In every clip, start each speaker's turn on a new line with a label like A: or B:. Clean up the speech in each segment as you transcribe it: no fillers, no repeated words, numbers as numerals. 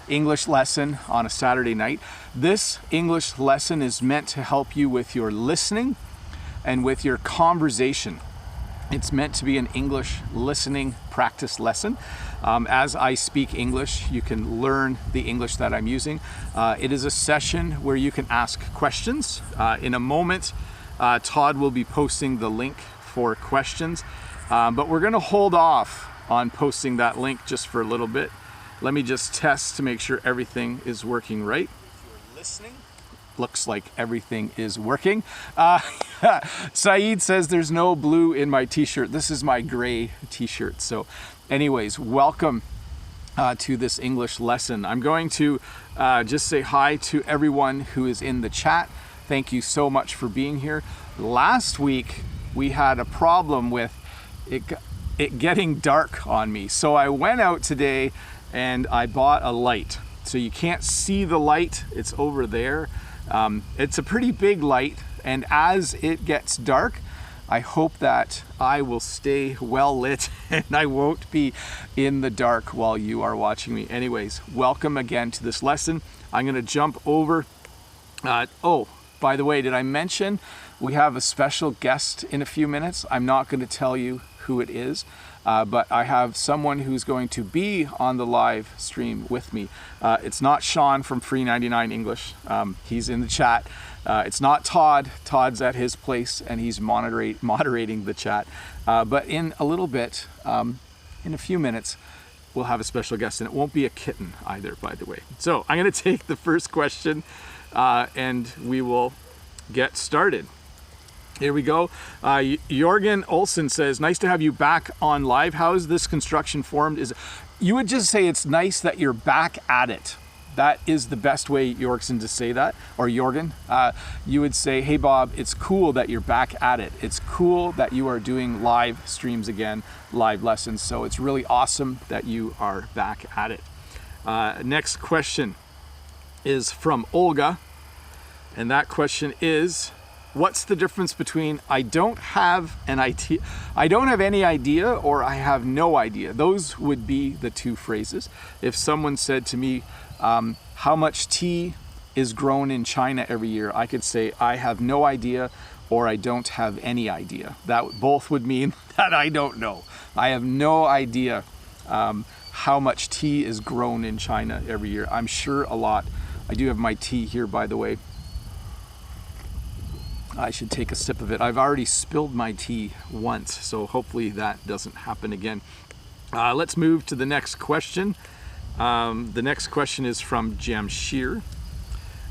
A: English lesson on a Saturday night. This English lesson is meant to help you with your listening and with your conversation. It's meant to be an English listening practice lesson. As I speak English, you can learn the English that I'm using. It is a session where you can ask questions. In a moment, Todd will be posting the link for questions, but we're going to hold off on posting that link just for a little bit. Let me just test to make sure everything is working right. If you're listening, looks like everything is working. Saeed says there's no blue in my t-shirt. This is my gray t-shirt. So anyways, welcome to this English lesson. I'm going to just say hi to everyone who is in the chat. Thank you so much for being here. Last week, we had a problem with it getting dark on me. So I went out today and I bought a light. So you can't see the light, it's over there. It's a pretty big light, and as it gets dark, I hope that I will stay well lit and I won't be in the dark while you are watching me. Anyways, welcome again to this lesson. I'm gonna jump over. Oh, by the way, did I mention we have a special guest in a few minutes? I'm not gonna tell you who it is. But I have someone who's going to be on the live stream with me. It's not Sean from Free 99 English. He's in the chat. It's not Todd. Todd's at his place and he's moderating the chat. But in a little bit, in a few minutes, we'll have a special guest, and it won't be a kitten either, by the way. So I'm going to take the first question and we will get started. Here we go. Jorgen Olsen says, nice to have you back on live. How is this construction formed? You would just say it's nice that you're back at it. That is the best way, Jorgen, to say that, or Jorgen. You would say, hey Bob, it's cool that you're back at it. It's cool that you are doing live streams again, live lessons. So it's really awesome that you are back at it. Next question is from Olga. And that question is, what's the difference between I don't have any idea or I have no idea? Those would be the two phrases. If someone said to me, how much tea is grown in China every year, I could say I have no idea or I don't have any idea. That both would mean that I don't know. I have no idea how much tea is grown in China every year. I'm sure a lot. I do have my tea here, by the way. I should take a sip of it. I've already spilled my tea once, so hopefully that doesn't happen again. Let's move to the next question. The next question is from Jamshir.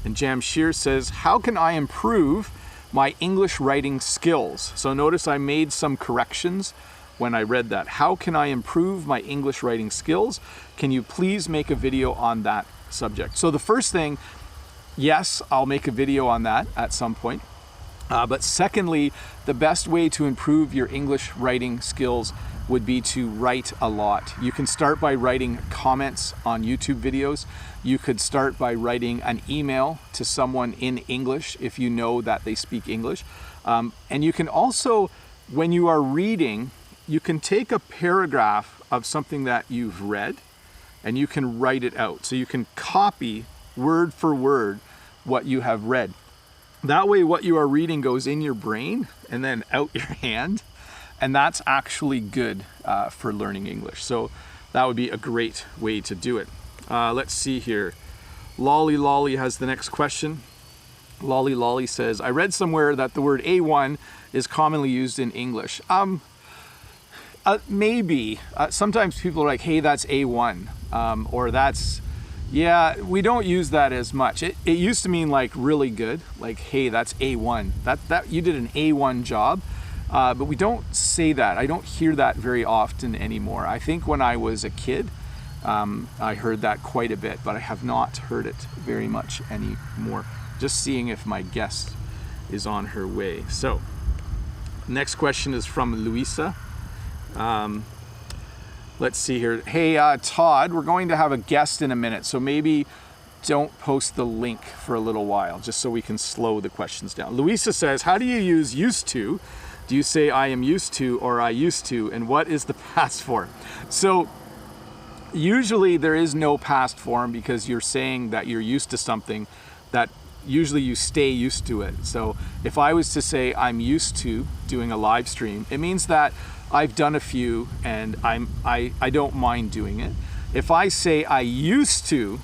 A: And Jamshir says, how can I improve my English writing skills? So notice I made some corrections when I read that. How can I improve my English writing skills? Can you please make a video on that subject? So the first thing, yes, I'll make a video on that at some point. But secondly, the best way to improve your English writing skills would be to write a lot. You can start by writing comments on YouTube videos. You could start by writing an email to someone in English if you know that they speak English. And you can also, when you are reading, you can take a paragraph of something that you've read and you can write it out. So you can copy word for word what you have read. That way what you are reading goes in your brain and then out your hand, and that's actually good for learning English. So that would be a great way to do it. Let's see here. Lolly Lolly has the next question. Lolly Lolly says, I read somewhere that the word A1 is commonly used in English. Maybe. Sometimes people are like, hey, that's A1, or that's... Yeah, we don't use that as much. It used to mean like really good, like, hey, that's A1. That you did an A1 job, but we don't say that. I don't hear that very often anymore. I think when I was a kid, I heard that quite a bit, but I have not heard it very much anymore. Just seeing if my guest is on her way. So, next question is from Luisa. Let's see here. Hey, Todd, we're going to have a guest in a minute, so maybe don't post the link for a little while, just so we can slow the questions down. Louisa says, how do you use used to? Do you say I am used to or I used to? And what is the past for? So Usually there is no past form because you're saying that you're used to something that usually you stay used to it. So if I was to say I'm used to doing a live stream, it means that I've done a few and I don't mind doing it. If I say I used to,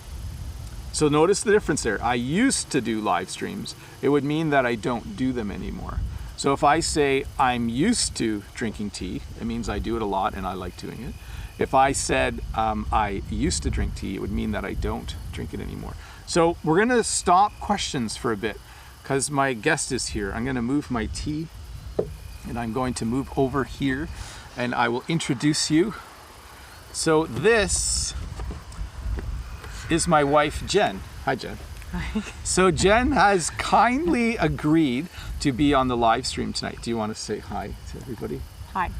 A: so notice the difference there. I used to do live streams. It would mean that I don't do them anymore. So if I say I'm used to drinking tea, it means I do it a lot and I like doing it. If I said I used to drink tea, it would mean that I don't drink it anymore. So we're gonna stop questions for a bit because my guest is here. I'm gonna move my tea and I'm going to move over here and I will introduce you. So this is my wife, Jen. Hi, Jen.
B: Hi.
A: So Jen has kindly agreed to be on the live stream tonight. Do you want to say hi to everybody?
B: Hi.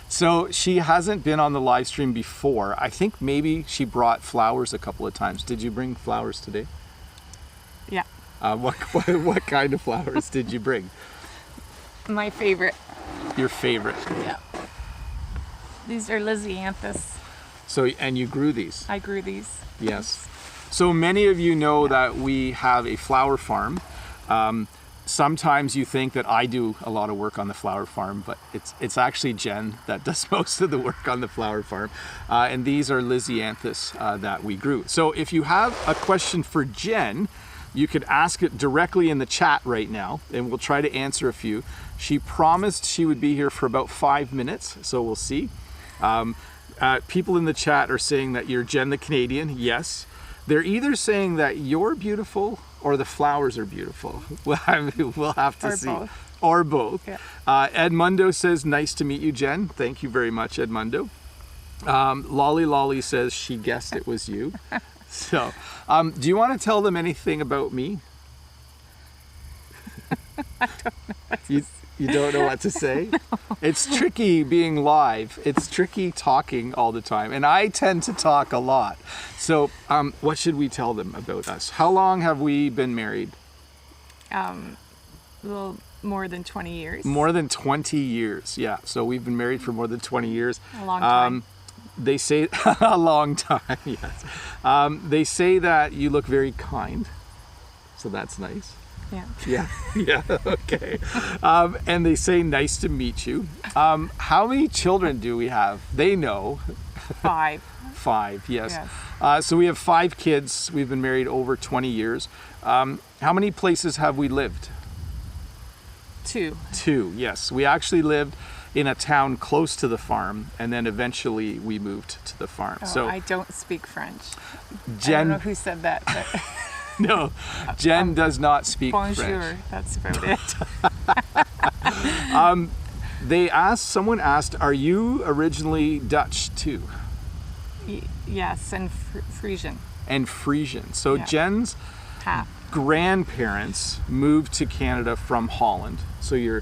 A: So she hasn't been on the live stream before. I think maybe she brought flowers a couple of times. Did you bring flowers today?
B: Yeah.
A: What kind of flowers did you bring?
B: My favorite.
A: Your favorite?
B: Yeah. These are Lysianthus.
A: So, and you grew these?
B: I grew these.
A: Yes. So many of you know that we have a flower farm. Sometimes you think that I do a lot of work on the flower farm, but it's actually Jen that does most of the work on the flower farm. And these are Lysianthus that we grew. So if you have a question for Jen, you could ask it directly in the chat right now, and we'll try to answer a few. She promised she would be here for about 5 minutes, so we'll see. People in the chat are saying that you're Jen the Canadian. Yes. They're either saying that you're beautiful or the flowers are beautiful. We'll have to see.
B: Both.
A: Or both.
B: Yeah.
A: Edmundo says, nice to meet you, Jen. Thank you very much, Edmundo. Lolly says she guessed it was you. So, do you want to tell them anything about me?
B: I don't know what to say.
A: You don't know what to say? No. It's tricky being live. It's tricky talking all the time. And I tend to talk a lot. So what should we tell them about us? How long have we been married?
B: Well, more than 20 years.
A: More than 20 years, yeah. So we've been married for more than 20 years.
B: A long time.
A: They say, a long time, yes. They say that you look very kind. So that's nice.
B: Yeah.
A: Yeah, okay. And they say, nice to meet you. How many children do we have? They know.
B: 5.
A: 5, yes. So we have 5 kids. We've been married over 20 years. How many places have we lived?
B: 2.
A: 2, yes. We actually lived in a town close to the farm, and then eventually we moved to the farm.
B: Oh,
A: so
B: I don't speak French.
A: Jen,
B: I don't know who said that, but
A: no, Jen does not speak
B: bonjour,
A: French.
B: that's about it.
A: Someone asked, are you originally Dutch too?
B: Yes, and Frisian.
A: And Frisian. So
B: Yeah.
A: Jen's
B: Half.
A: grandparents moved to Canada from Holland. So you're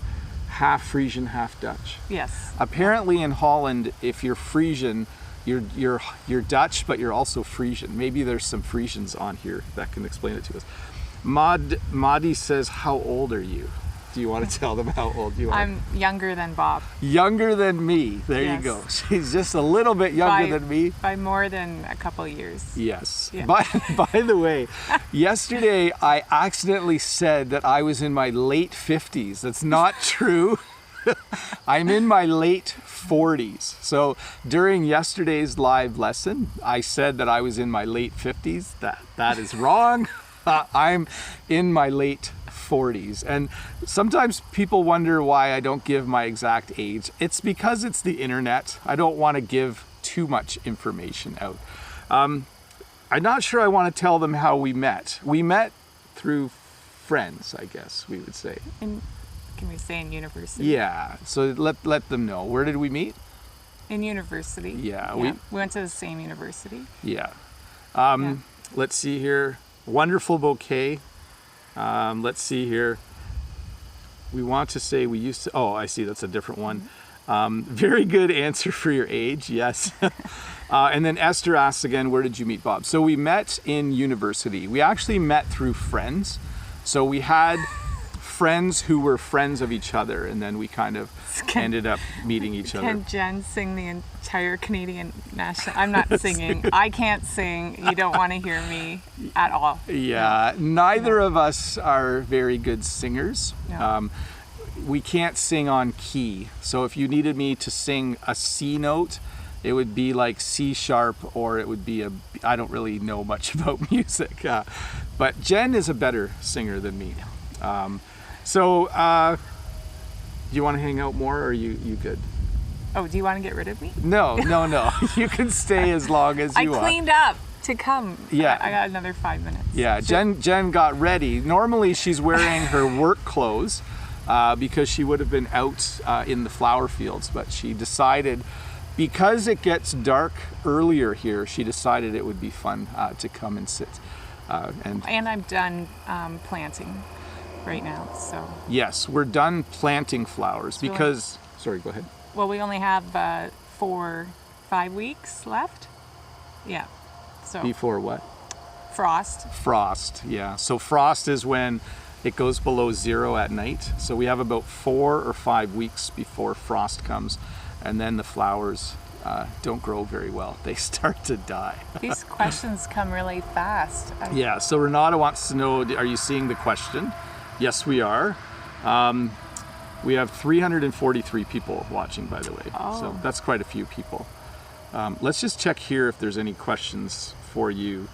A: half Frisian, half Dutch.
B: Yes.
A: Apparently in Holland, if you're Frisian, you're Dutch, but you're also Frisian. Maybe there's some Frisians on here that can explain it to us. Madi says, how old are you? Do you want to tell them how old you are?
B: I'm younger than Bob.
A: Younger than me. There
B: Yes.
A: you go. She's just a little bit younger than me.
B: By more than a couple years.
A: Yes.
B: Yeah.
A: By the way, yesterday I accidentally said that I was in my late 50s. That's not true. I'm in my late 40s. So during yesterday's live lesson, I said that I was in my late 50s. That is wrong. I'm in my late 40s. And sometimes people wonder why I don't give my exact age. It's because it's the internet. I don't want to give too much information out. I'm not sure I want to tell them how we met. We met through friends, I guess we would say.
B: Can we say in university?
A: Yeah, so let them know. Where did we meet?
B: In university.
A: Yeah.
B: We went to the same university.
A: Yeah. Let's see here. Wonderful bouquet. Let's see here. We want to say we used to, oh, I see, that's a different one. Very good answer for your age, yes. And then Esther asks again, where did you meet Bob? So we met in university. We actually met through friends. So we had friends who were friends of each other, and then we kind of ended up meeting each other.
B: Can Jen sing the entire Canadian national? I'm not singing. I can't sing. You don't want to hear me at all.
A: Yeah, neither of us are very good singers.
B: No.
A: We can't sing on key. So if you needed me to sing a C note, it would be like C sharp, or it would be I don't really know much about music. But Jen is a better singer than me. Do you want to hang out more, or are you good?
B: Oh, do you want to get rid of me?
A: No. You can stay as long as you want.
B: I cleaned up to come.
A: Yeah.
B: I got another 5 minutes.
A: Yeah, Jen got ready. Normally she's wearing her work clothes because she would have been out in the flower fields, but she decided, because it gets dark earlier here, she decided it would be fun to come and sit. And
B: I'm done planting right now, so.
A: Yes, we're done planting flowers because, sorry, go ahead.
B: Well, we only have 4-5 weeks left. Yeah, so.
A: Before what?
B: Frost.
A: Frost, yeah. So frost is when it goes below 0 at night. So we have about 4 or 5 weeks before frost comes, and then the flowers don't grow very well. They start to die.
B: These questions come really fast.
A: Yeah, so Renata wants to know, are you seeing the question? Yes, we are. We have 343 people watching, by the way.
B: Oh.
A: So that's quite a few people. Let's just check here if there's any questions for you.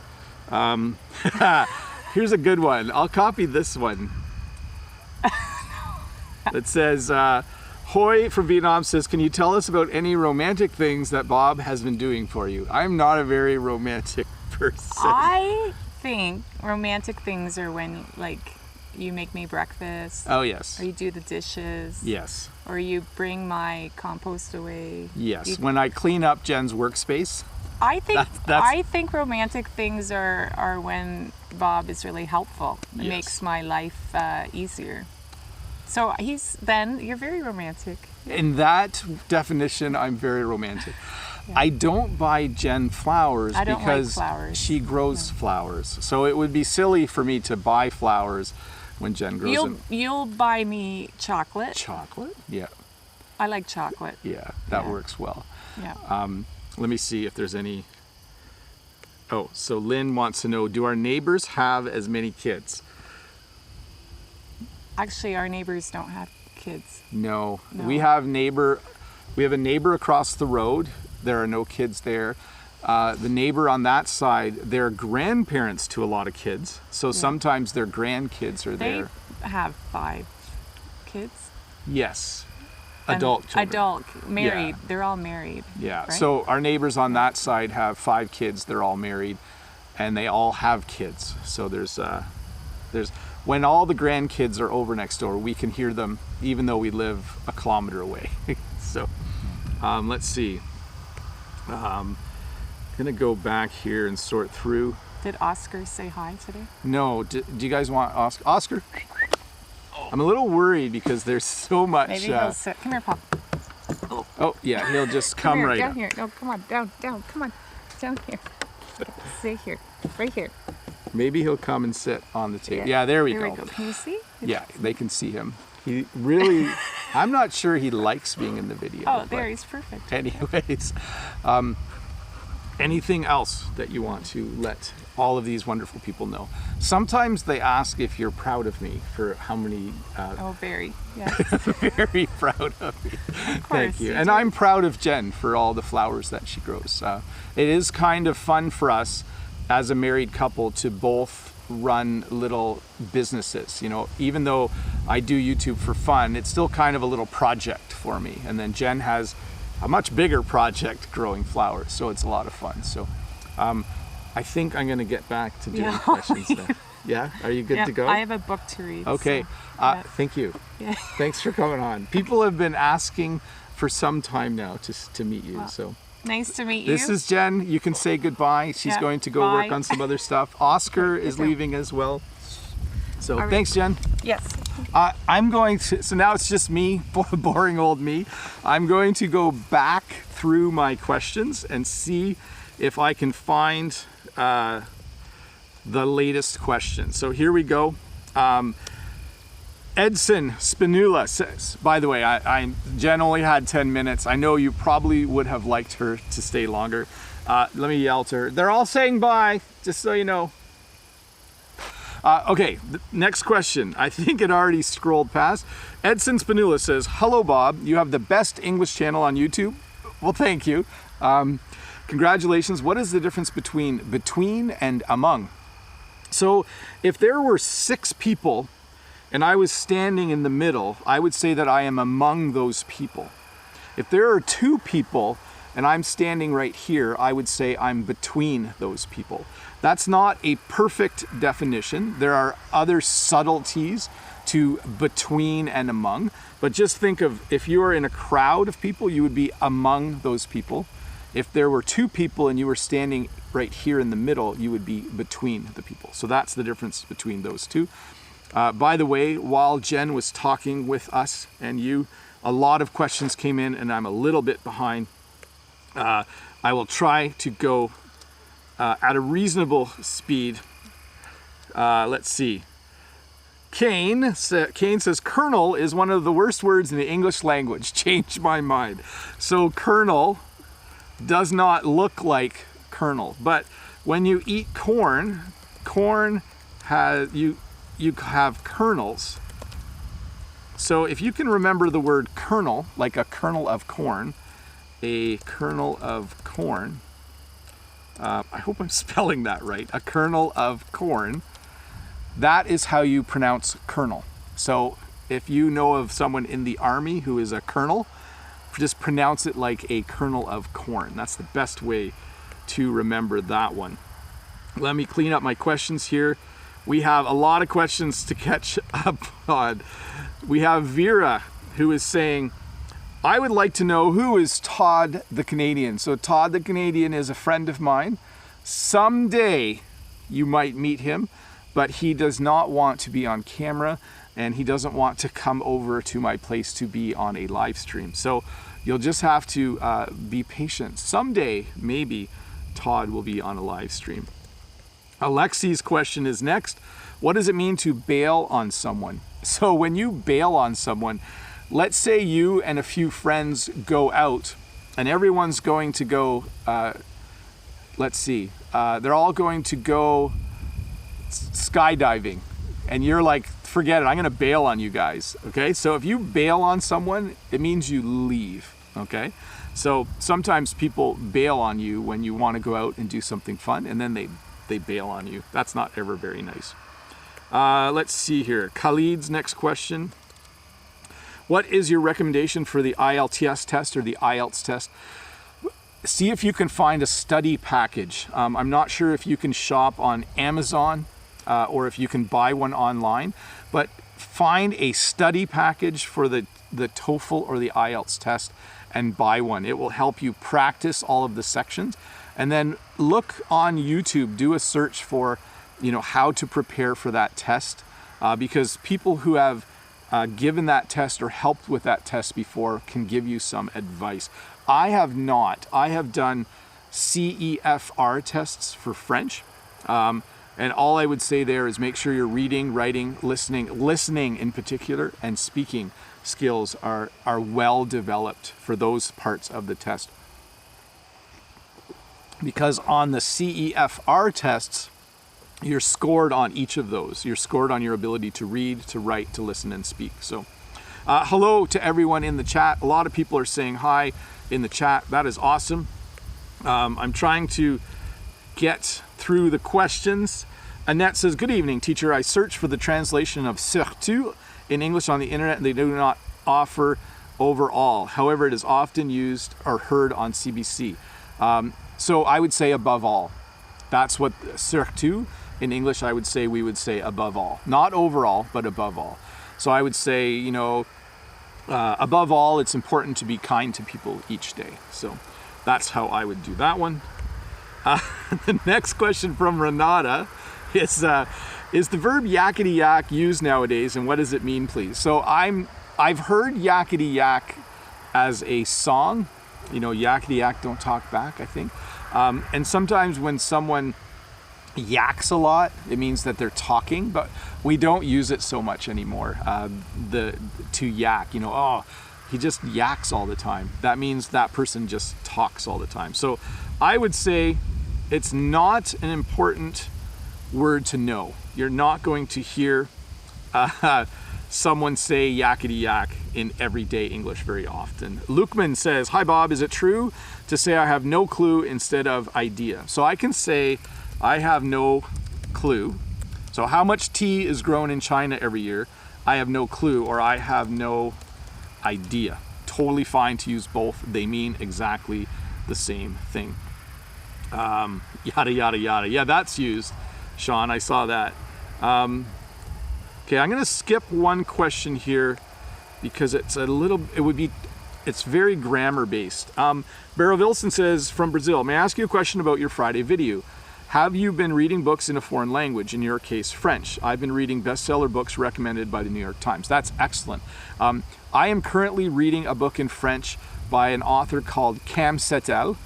A: Here's a good one. I'll copy this one. It says, Hoy from Vietnam says, can you tell us about any romantic things that Bob has been doing for you? I'm not a very romantic person.
B: I think romantic things are when, like, you make me breakfast.
A: Oh, yes.
B: Or you do the dishes.
A: Yes.
B: Or you bring my compost away.
A: Yes. When I clean up Jen's workspace.
B: I think
A: That's
B: I think romantic things are when Bob is really helpful. It
A: Yes.
B: makes my life easier. So you're very romantic.
A: In that definition, I'm very romantic. Yeah. I don't buy Jen flowers because she grows flowers. So it would be silly for me to buy flowers when Jen grows them.
B: You'll buy me chocolate.
A: Chocolate? Yeah.
B: I like chocolate.
A: Yeah, that works well.
B: Yeah.
A: Let me see if there's any. Oh, so Lynn wants to know, do our neighbors have as many kids?
B: Actually, our neighbors don't have kids.
A: No. We have a neighbor across the road. There are no kids there. The neighbor on that side, they're grandparents to a lot of kids. So sometimes their grandkids are there.
B: They have 5 kids.
A: Yes. Adult children.
B: Adult, married.
A: Yeah.
B: They're all married.
A: Yeah.
B: Right?
A: So our neighbors on that side have 5 kids. They're all married, and they all have kids. So there's when all the grandkids are over next door, we can hear them even though we live a kilometer away. So let's see. I'm gonna go back here and sort through.
B: Did Oscar say hi today?
A: No. Do you guys want Oscar? Oscar? I'm a little worried because there's so much.
B: Maybe he'll sit. Come here, Pop.
A: Oh yeah, he'll just come
B: here,
A: right
B: down
A: up.
B: here. No, come on, down, come on, down here. Stay here, right here.
A: Maybe he'll come and sit on the table. Yeah, there we go.
B: Can you see?
A: Yeah, they can see him. He really, I'm not sure he likes being in the video.
B: Oh, there, he's perfect.
A: Anyways, anything else that you want to let all of these wonderful people know? Sometimes they ask if you're proud of me for how many.
B: Oh, very. Yeah.
A: Very proud of me.
B: Of course,
A: Thank you.
B: you
A: And
B: do.
A: I'm proud of Jen for all the flowers that she grows. It is kind of fun for us as a married couple to both run little businesses. You know, even though I do YouTube for fun, it's still kind of a little project for me. And then Jen has a much bigger project growing flowers, so it's a lot of fun. So I think I'm going to get back to doing questions then. Yeah? Are you good to go?
B: I have a book to read.
A: Okay.
B: So,
A: Thank you.
B: Yeah.
A: Thanks for coming on. People have been asking for some time now to meet you.
B: Wow.
A: So
B: Nice to meet you.
A: this is Jen. You can say goodbye. She's
B: Yeah,
A: going to go
B: bye.
A: work on some other stuff. Oscar is
B: Good.
A: leaving as well. So
B: right.
A: thanks, Jen.
B: Yes.
A: I'm going to, so now it's just me, boring old me. I'm going to go back through my questions and see if I can find the latest question. So here we go. Edson Spinula says, by the way, Jen only had 10 minutes. I know you probably would have liked her to stay longer. Let me yell to her. They're all saying bye, just so you know. Okay, next question. I think it already scrolled past. Edson Spinula says, hello, Bob. You have the best English channel on YouTube. Well, thank you. Congratulations. What is the difference between and among? So if there were 6 people and I was standing in the middle, I would say that I am among those people. If there are 2 people and I'm standing right here, I would say I'm between those people. That's not a perfect definition. There are other subtleties to between and among, but just think of if you are in a crowd of people, you would be among those people. If there were 2 people and you were standing right here in the middle, you would be between the people. So that's the difference between those 2. By the way, while Jen was talking with us and you, a lot of questions came in and I'm a little bit behind. I will try to go at a reasonable speed. Let's see. Kane says, Colonel is one of the worst words in the English language. Changed my mind. So Colonel does not look like kernel, but when you eat corn has you have kernels. So if you can remember the word kernel, like a kernel of corn, a kernel of corn, I hope I'm spelling that right, a kernel of corn, that is how you pronounce colonel. So if you know of someone in the army who is a colonel, just pronounce it like a kernel of corn. That's the best way to remember that one. Let me clean up my questions here. We have a lot of questions to catch up on. We have Vera who is saying, I would like to know who is Todd the Canadian. So Todd the Canadian is a friend of mine. Someday you might meet him, but he does not want to be on camera and he doesn't want to come over to my place to be on a live stream. So you'll just have to be patient. Someday, maybe, Todd will be on a live stream. Alexi's question is next. What does it mean to bail on someone? So when you bail on someone, let's say you and a few friends go out and everyone's going to go, they're all going to go skydiving. And you're like, forget it, I'm gonna bail on you guys, okay? So if you bail on someone, it means you leave, okay? So sometimes people bail on you when you wanna go out and do something fun and then they bail on you. That's not ever very nice. Let's see here, Khalid's next question. What is your recommendation for the IELTS test or the IELTS test? See if you can find a study package. I'm not sure if you can shop on Amazon or if you can buy one online, but find a study package for the TOEFL or the IELTS test and buy one. It will help you practice all of the sections. And then look on YouTube, do a search for, how to prepare for that test, because people who have given that test or helped with that test before can give you some advice. I have not. I have done CEFR tests for French. And all I would say there is make sure your reading, writing, listening in particular, and speaking skills are well developed for those parts of the test. Because on the CEFR tests, you're scored on each of those. You're scored on your ability to read, to write, to listen, and speak. So hello to everyone in the chat. A lot of people are saying hi in the chat. That is awesome. I'm trying to get through the questions. Annette says, good evening, teacher. I searched for the translation of surtout in English on the internet and they do not offer overall. However, it is often used or heard on CBC. So I would say above all. That's what surtout in English, I would say we would say above all. Not overall, but above all. So I would say, above all, it's important to be kind to people each day. So that's how I would do that one. The next question from Renata is the verb yakety yak used nowadays, and what does it mean, please? So I've heard yakety yak as a song, yakety yak, don't talk back, I think. And sometimes when someone yaks a lot, it means that they're talking, but we don't use it so much anymore. To yak, oh, he just yaks all the time. That means that person just talks all the time. So I would say it's not an important word to know. You're not going to hear someone say yakety yak in everyday English very often. Lukeman says, "Hi Bob, is it true to say I have no clue instead of idea?" So I can say I have no clue. So how much tea is grown in China every year? I have no clue, or I have no idea. Totally fine to use both. They mean exactly the same thing. Yada, yada, yada. Yeah, that's used, Sean. I saw that. Okay, I'm going to skip one question here because it's very grammar based. Barrow Wilson says, from Brazil, may I ask you a question about your Friday video? Have you been reading books in a foreign language, in your case, French? I've been reading bestseller books recommended by the New York Times. That's excellent. I am currently reading a book in French by an author called Cam Setel.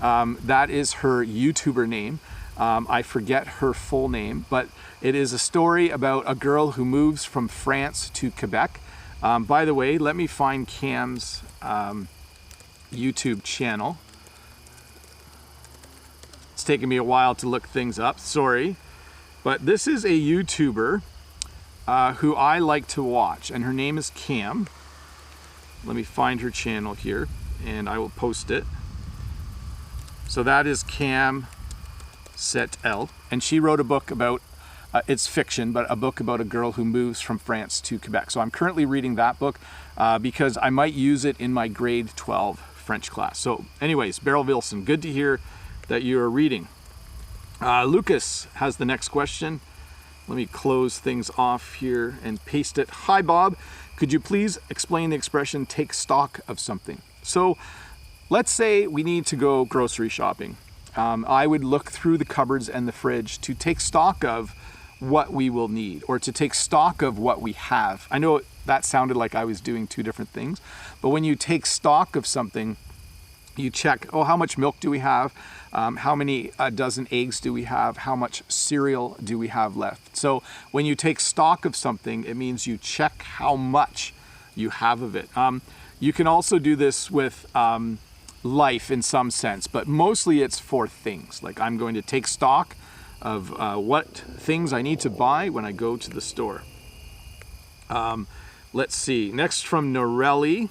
A: That is her YouTuber name. I forget her full name, but it is a story about a girl who moves from France to Quebec. By the way, let me find Cam's YouTube channel. It's taken me a while to look things up, sorry. But this is a YouTuber who I like to watch, and her name is Cam. Let me find her channel here, and I will post it. So that is Cam Setel, and she wrote a book about, it's fiction, but a book about a girl who moves from France to Quebec. So I'm currently reading that book because I might use it in my grade 12 French class. So anyways, Beryl Wilson, good to hear that you are reading. Lucas has the next question. Let me close things off here and paste it. Hi Bob, could you please explain the expression take stock of something? So let's say we need to go grocery shopping. I would look through the cupboards and the fridge to take stock of what we will need, or to take stock of what we have. I know that sounded like I was doing two different things, but when you take stock of something, you check, oh, how much milk do we have? How many dozen eggs do we have? How much cereal do we have left? So when you take stock of something, it means you check how much you have of it. You can also do this with life in some sense, but mostly it's for things. Like I'm going to take stock of what things I need to buy when I go to the store. Let's see. Next from Norelli,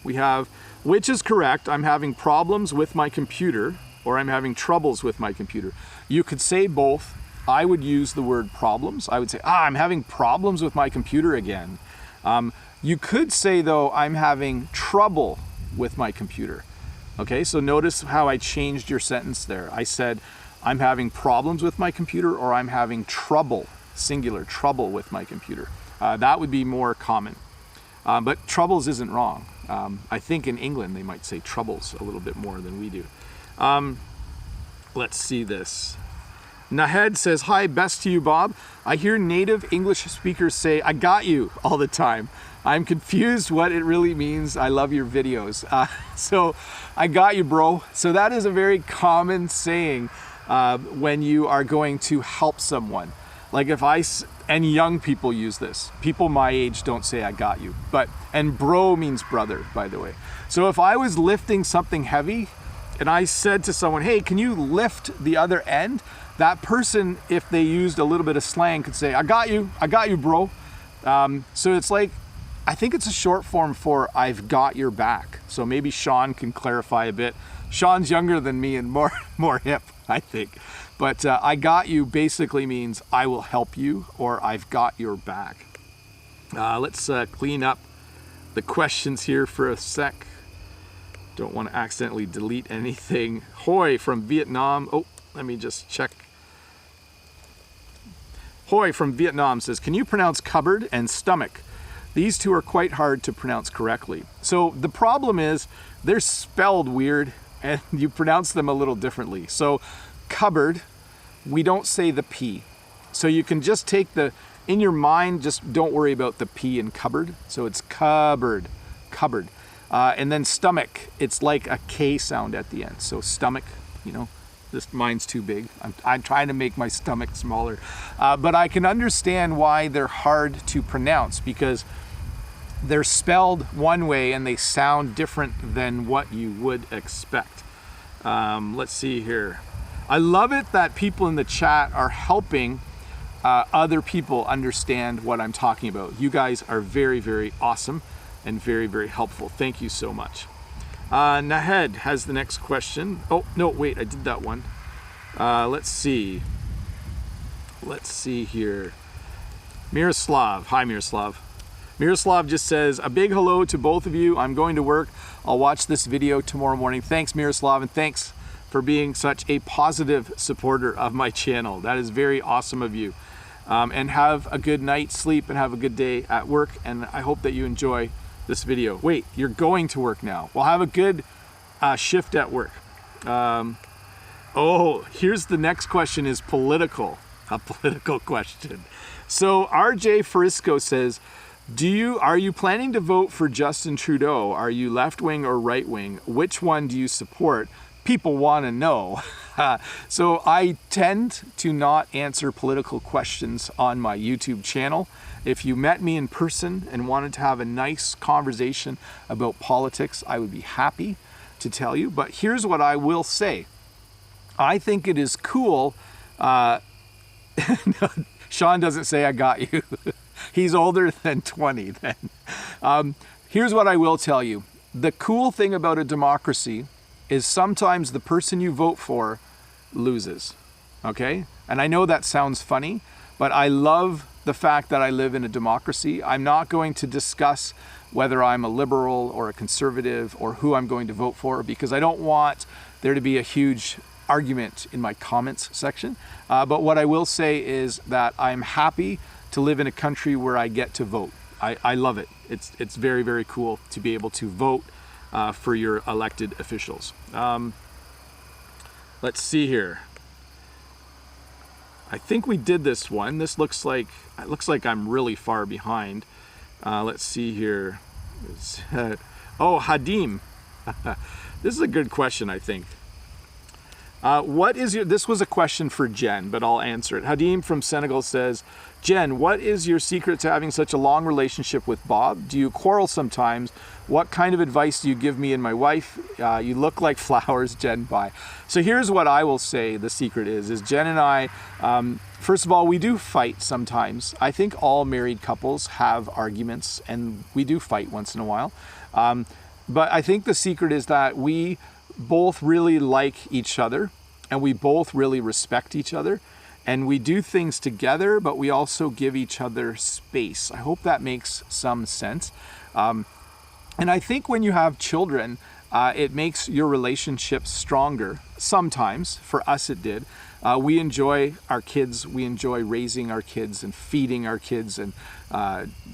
A: we have, which is correct? I'm having problems with my computer, or I'm having troubles with my computer. You could say both. I would use the word problems. I would say, I'm having problems with my computer again. You could say, though, I'm having trouble with my computer. Okay, so notice how I changed your sentence there. I said, I'm having problems with my computer, or I'm having trouble, singular, trouble with my computer. That would be more common. But troubles isn't wrong. I think in England they might say troubles a little bit more than we do. Let's see this. Nahed says, hi, best to you, Bob. I hear native English speakers say, I got you all the time. I'm confused what it really means. I love your videos. So I got you, bro. So that is a very common saying when you are going to help someone. Like and young people use this. People my age don't say I got you. And bro means brother, by the way. So if I was lifting something heavy and I said to someone, hey, can you lift the other end? That person, if they used a little bit of slang, could say, I got you, bro. So it's like, I think it's a short form for I've got your back. So maybe Sean can clarify a bit. Sean's younger than me and more hip, I think. But I got you basically means I will help you, or I've got your back. Let's clean up the questions here for a sec. Don't want to accidentally delete anything. Hoi from Vietnam. Oh, let me just check. Hoi from Vietnam says, can you pronounce cupboard and stomach? These two are quite hard to pronounce correctly. So the problem is they're spelled weird and you pronounce them a little differently. So cupboard, we don't say the P. So you can just take in your mind, just don't worry about the P in cupboard. So it's cupboard. And then stomach, it's like a K sound at the end. So stomach, Mine's too big. I'm trying to make my stomach smaller. But I can understand why they're hard to pronounce, because they're spelled one way and they sound different than what you would expect. Let's see here. I love it that people in the chat are helping other people understand what I'm talking about. You guys are very, very awesome and very, very helpful. Thank you so much. Nahed has the next question. Oh, no, wait, I did that one. Let's see. Let's see here. Miroslav. Hi, Miroslav. Miroslav just says, a big hello to both of you. I'm going to work. I'll watch this video tomorrow morning. Thanks, Miroslav, and thanks for being such a positive supporter of my channel. That is very awesome of you. And have a good night's sleep and have a good day at work. And I hope that you enjoy this video. Wait, you're going to work now. Well, have a good shift at work. Oh, here's the next question, is political. A political question. So RJ Frisco says, are you planning to vote for Justin Trudeau? Are you left wing or right wing? Which one do you support? People want to know. So I tend to not answer political questions on my YouTube channel. If you met me in person and wanted to have a nice conversation about politics, I would be happy to tell you. But here's what I will say. I think it is cool. Sean doesn't say I got you. He's older than 20 then. Here's what I will tell you. The cool thing about a democracy is sometimes the person you vote for loses, okay? And I know that sounds funny, but I love the fact that I live in a democracy. I'm not going to discuss whether I'm a liberal or a conservative or who I'm going to vote for, because I don't want there to be a huge argument in my comments section. But what I will say is that I'm happy to live in a country where I get to vote. I love it. It's very, very cool to be able to vote for your elected officials. Let's see here. I think we did this one. This looks like I'm really far behind. Let's see here. Oh, Hadim. This is a good question, I think. This was a question for Jen, but I'll answer it. Hadim from Senegal says, Jen, what is your secret to having such a long relationship with Bob? Do you quarrel sometimes? What kind of advice do you give me and my wife? You look like flowers, Jen, bye. So here's what I will say the secret is Jen and I, first of all, we do fight sometimes. I think all married couples have arguments, and we do fight once in a while. But I think the secret is that we both really like each other, and we both really respect each other, and we do things together, but we also give each other space. I hope that makes some sense. And I think when you have children, it makes your relationship stronger. Sometimes, for us it did. We enjoy our kids, we enjoy raising our kids and feeding our kids and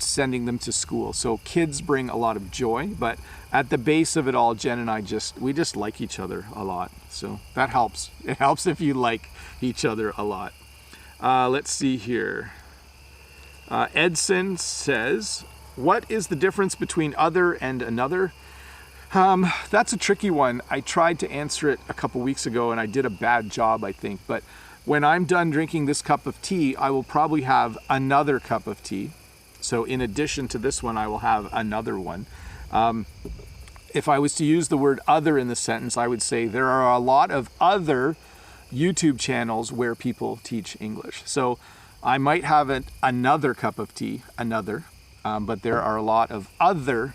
A: sending them to school. So kids bring a lot of joy, but at the base of it all, Jen and I we just like each other a lot. So that helps. It helps if you like each other a lot. Let's see here. Edson says, what is the difference between other and another? That's a tricky one. I tried to answer it a couple weeks ago and I did a bad job, I think. But when I'm done drinking this cup of tea, I will probably have another cup of tea. So in addition to this one, I will have another one. If I was to use the word other in the sentence, I would say there are a lot of other YouTube channels where people teach English. So I might have another cup of tea, but there are a lot of other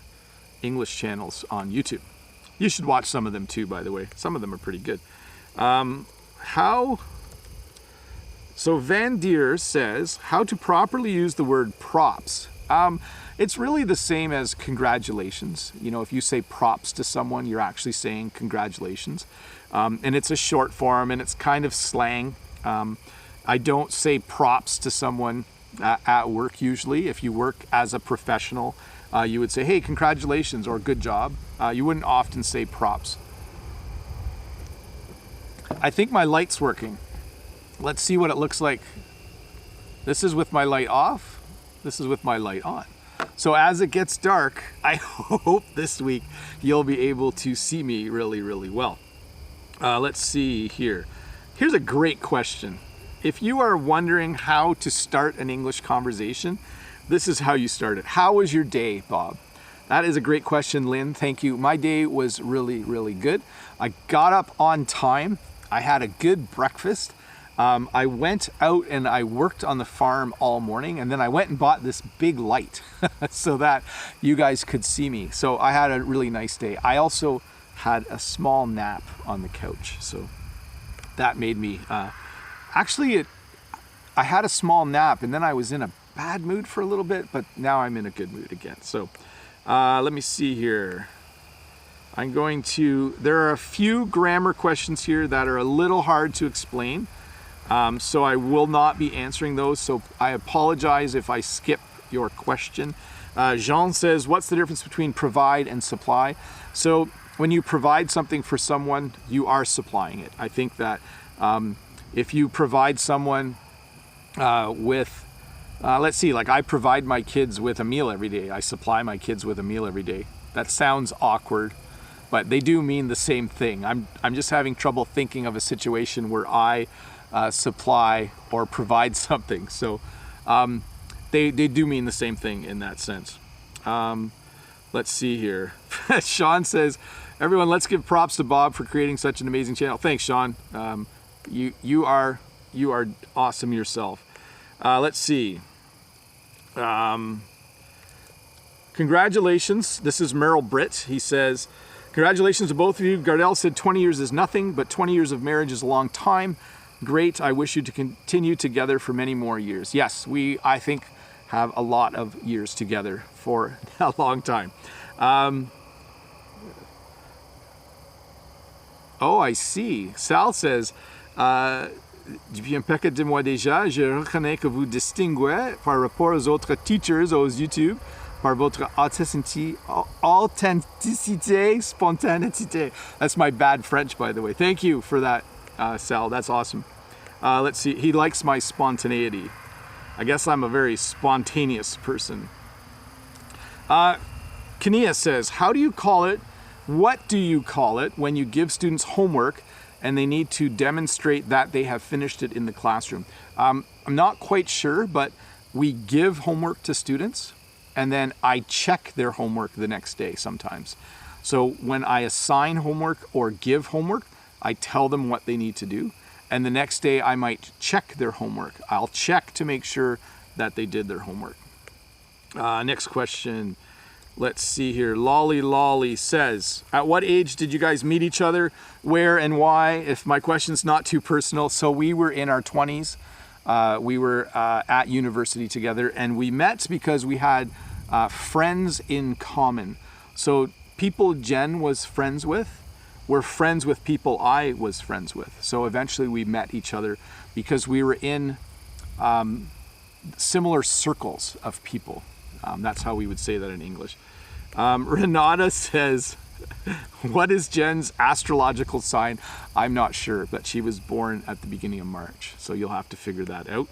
A: English channels on YouTube. You should watch some of them too, by the way. Some of them are pretty good. So Van Deer says, how to properly use the word props. It's really the same as congratulations. You know, if you say props to someone, you're actually saying congratulations. And it's a short form and it's kind of slang. I don't say props to someone at work usually. If you work as a professional, you would say, hey, congratulations or good job. You wouldn't often say props. I think my light's working. Let's see what it looks like. This is with my light off. This is with my light on. So as it gets dark, I hope this week you'll be able to see me really, really well. Let's see here. Here's a great question. If you are wondering how to start an English conversation, this is how you start it. How was your day, Bob? That is a great question, Lynn. Thank you. My day was really, really good. I got up on time. I had a good breakfast. I went out and I worked on the farm all morning, and then I went and bought this big light so that you guys could see me. So I had a really nice day. I also had a small nap on the couch. So that made me, I had a small nap and then I was in a bad mood for a little bit, but now I'm in a good mood again. So let me see here. There are a few grammar questions here that are a little hard to explain. So I will not be answering those. So I apologize if I skip your question. Jean says, what's the difference between provide and supply? So when you provide something for someone, you are supplying it. I think that if you provide someone with, let's see, like I provide my kids with a meal every day. I supply my kids with a meal every day. That sounds awkward, but they do mean the same thing. I'm just having trouble thinking of a situation where I supply or provide something. So they do mean the same thing in that sense. Let's see here. Sean says, everyone, let's give props to Bob for creating such an amazing channel. Thanks, Sean. You are awesome yourself. Let's see. Congratulations. This is Merrill Britt. He says, congratulations to both of you. Gardel said 20 years is nothing, but 20 years of marriage is a long time. Great. I wish you to continue together for many more years. Yes, I think, have a lot of years together for a long time. I see. Sal says, bien pecca de moi déjà, je reconnais que vous distinguez par rapport aux autres teachers aux YouTube par votre authenticité, spontanéité. That's my bad French, by the way. Thank you for that, Sal. That's awesome. Let's see. He likes my spontaneity. I guess I'm a very spontaneous person. Kania says, how do you call it? What do you call it when you give students homework and they need to demonstrate that they have finished it in the classroom? I'm not quite sure, but we give homework to students and then I check their homework the next day sometimes. So when I assign homework or give homework, I tell them what they need to do. And the next day I might check their homework. I'll check to make sure that they did their homework. Next question. Let's see here. Lolly says, at what age did you guys meet each other? Where and why? If my question's not too personal. So we were in our 20s. We were at university together, and we met because we had friends in common. So people Jen was friends with were friends with people I was friends with. So eventually we met each other because we were in similar circles of people. That's how we would say that in English. Renata says, what is Jen's astrological sign? I'm not sure, but she was born at the beginning of March. So you'll have to figure that out.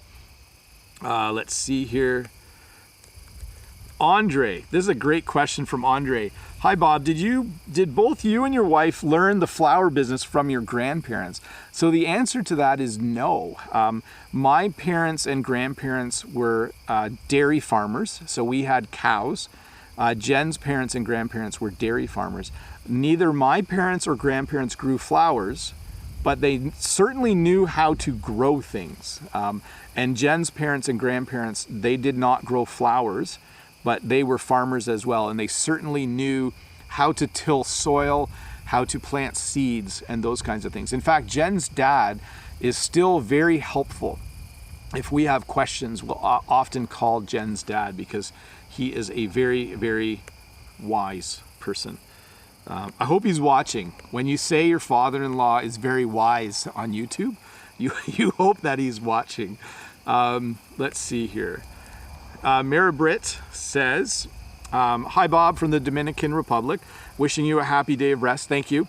A: Let's see here. Andre, this is a great question from Andre. Hi Bob, did both you and your wife learn the flower business from your grandparents? So the answer to that is no. My parents and grandparents were dairy farmers, so we had cows. Jen's parents and grandparents were dairy farmers. Neither my parents or grandparents grew flowers, but they certainly knew how to grow things. And Jen's parents and grandparents, they did not grow flowers, but they were farmers as well, and they certainly knew how to till soil, how to plant seeds, and those kinds of things. In fact, Jen's dad is still very helpful. If we have questions, we'll often call Jen's dad because he is a very, very wise person. I hope he's watching. When you say your father-in-law is very wise on YouTube, you hope that he's watching. Let's see here. Mara Britt says, hi Bob from the Dominican Republic, wishing you a happy day of rest. Thank you.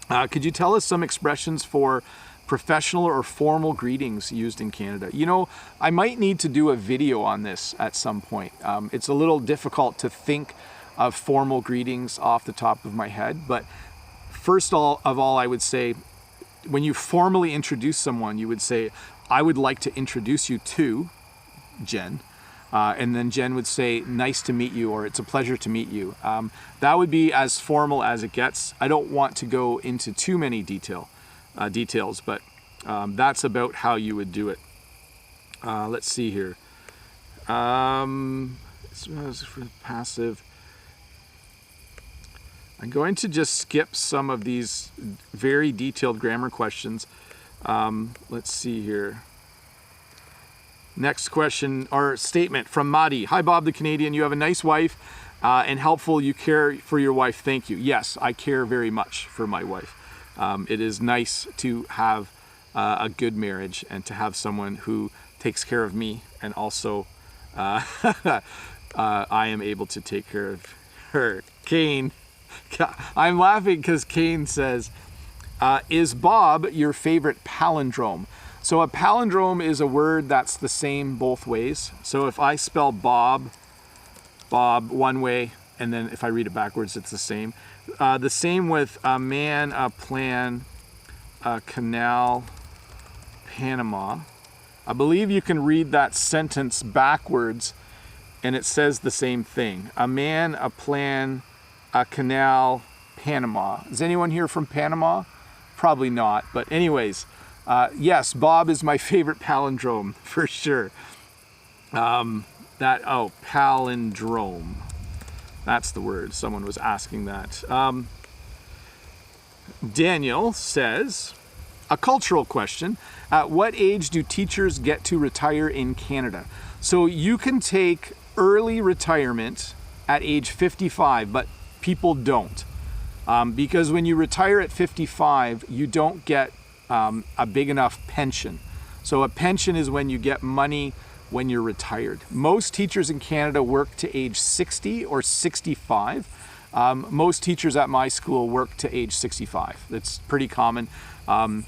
A: Could you tell us some expressions for professional or formal greetings used in Canada? You know, I might need to do a video on this at some point. It's a little difficult to think of formal greetings off the top of my head, but first of all, I would say when you formally introduce someone, you would say, I would like to introduce you to Jen. And then Jen would say, nice to meet you, or it's a pleasure to meet you. That would be as formal as it gets. I don't want to go into too many details, but that's about how you would do it. Let's see here. For passive. I'm going to just skip some of these very detailed grammar questions. Let's see here. Next question or statement from Madi. Hi, Bob the Canadian. You have a nice wife and helpful. You care for your wife. Thank you. Yes, I care very much for my wife. It is nice to have a good marriage and to have someone who takes care of me, and also I am able to take care of her. Kane. I'm laughing because Kane says, is Bob your favorite palindrome? So a palindrome is a word that's the same both ways. So if I spell Bob one way, and then if I read it backwards, it's the same. The same with a man, a plan, a canal, Panama. I believe you can read that sentence backwards and it says the same thing. A man, a plan, a canal, Panama. Is anyone here from Panama? Probably not, but anyways, yes, Bob is my favorite palindrome for sure. Palindrome. That's the word. Someone was asking that. Daniel says, a cultural question. At what age do teachers get to retire in Canada? So you can take early retirement at age 55, but people don't. Because when you retire at 55, you don't get a big enough pension. So a pension is when you get money when you're retired. Most teachers in Canada work to age 60 or 65. Most teachers at my school work to age 65. It's pretty common. And